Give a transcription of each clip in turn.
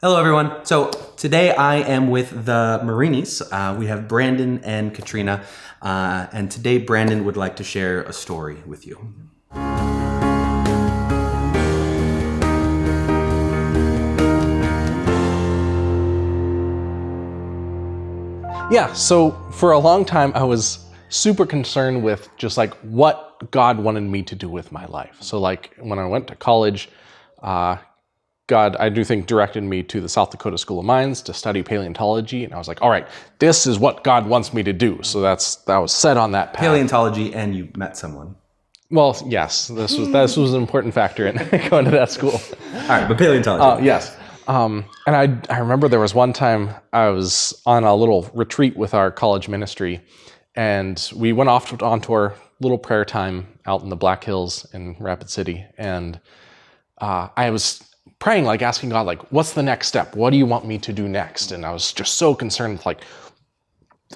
Hello, everyone. So today I am with the Marinis. We have Brandon and Katrina, and today Brandon would like to share a story with you. Yeah, so for a long time I was super concerned with just like what God wanted me to do with my life. So like when I went to college, God, I do think, directed me to the South Dakota School of Mines to study paleontology, and I was like, all right, this is what God wants me to do. So I was set on that path. Paleontology, and you met someone. Well, yes, this was an important factor in going to that school. All right, but paleontology. Yes. And I remember there was one time I was on a little retreat with our college ministry, and we went off onto our little prayer time out in the Black Hills in Rapid City, and I was praying, like asking God, like, what's the next step? What do you want me to do next? And I was just so concerned with, like,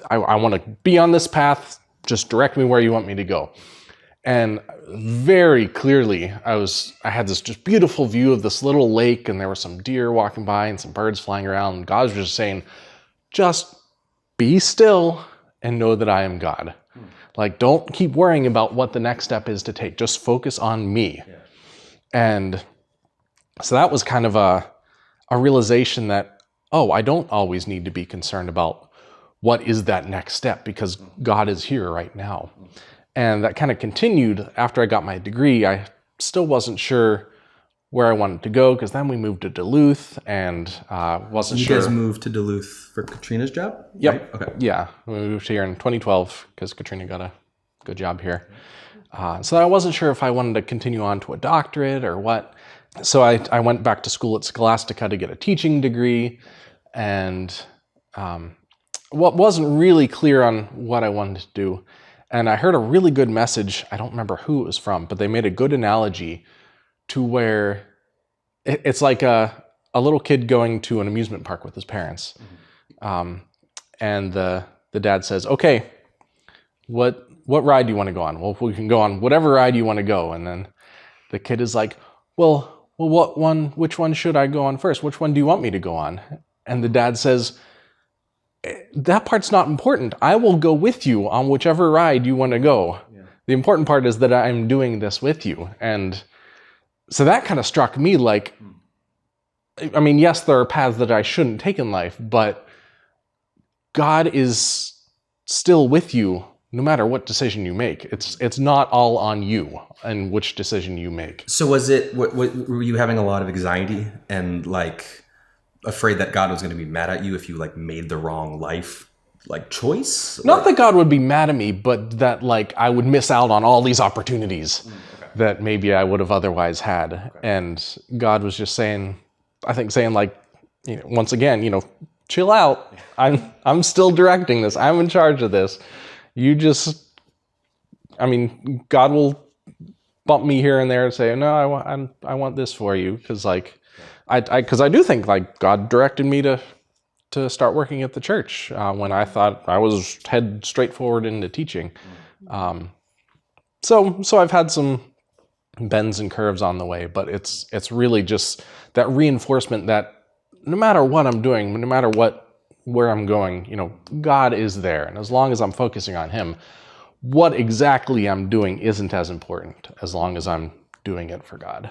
I want to be on this path, just direct me where you want me to go. And very clearly, I had this just beautiful view of this little lake, and there were some deer walking by and some birds flying around, and God was just saying, just be still and know that I am God. Like, don't keep worrying about what the next step is to take. Just focus on me. Yeah. And so that was kind of a realization that, oh, I don't always need to be concerned about what is that next step, because God is here right now. And that kind of continued after I got my degree. I still wasn't sure where I wanted to go, because then we moved to Duluth, and wasn't sure. You guys moved to Duluth for Katrina's job? Yep. Right? Okay. Yeah, we moved here in 2012 because Katrina got a good job here. So I wasn't sure if I wanted to continue on to a doctorate or what. So I went back to school at Scholastica to get a teaching degree, and what wasn't really clear on what I wanted to do. And I heard a really good message. I don't remember who it was from, but they made a good analogy to where it's like a little kid going to an amusement park with his parents. And the dad says, okay, what ride do you want to go on? Well, we can go on whatever ride you want to go. And then the kid is like, well, which one should I go on first? Which one do you want me to go on? And the dad says, that part's not important. I will go with you on whichever ride you want to go. Yeah. The important part is that I'm doing this with you. And so that kind of struck me like, I mean, yes, there are paths that I shouldn't take in life, but God is still with you no matter what decision you make. It's not all on you and which decision you make. So was it, were you having a lot of anxiety and like afraid that God was going to be mad at you if you like made the wrong life like choice? Not that God would be mad at me, but that like I would miss out on all these opportunities that maybe I would have otherwise had. Okay. And God was just saying like, once again, chill out. I'm still directing this. I'm in charge of this. You just, God will bump me here and there and say, no, I want this for you. Because like, because I do think like God directed me to start working at the church when I thought I was head straight forward into teaching. So I've had some bends and curves on the way, but it's really just that reinforcement that no matter what I'm doing, no matter where I'm going, God is there. And as long as I'm focusing on Him, what exactly I'm doing isn't as important as long as I'm doing it for God.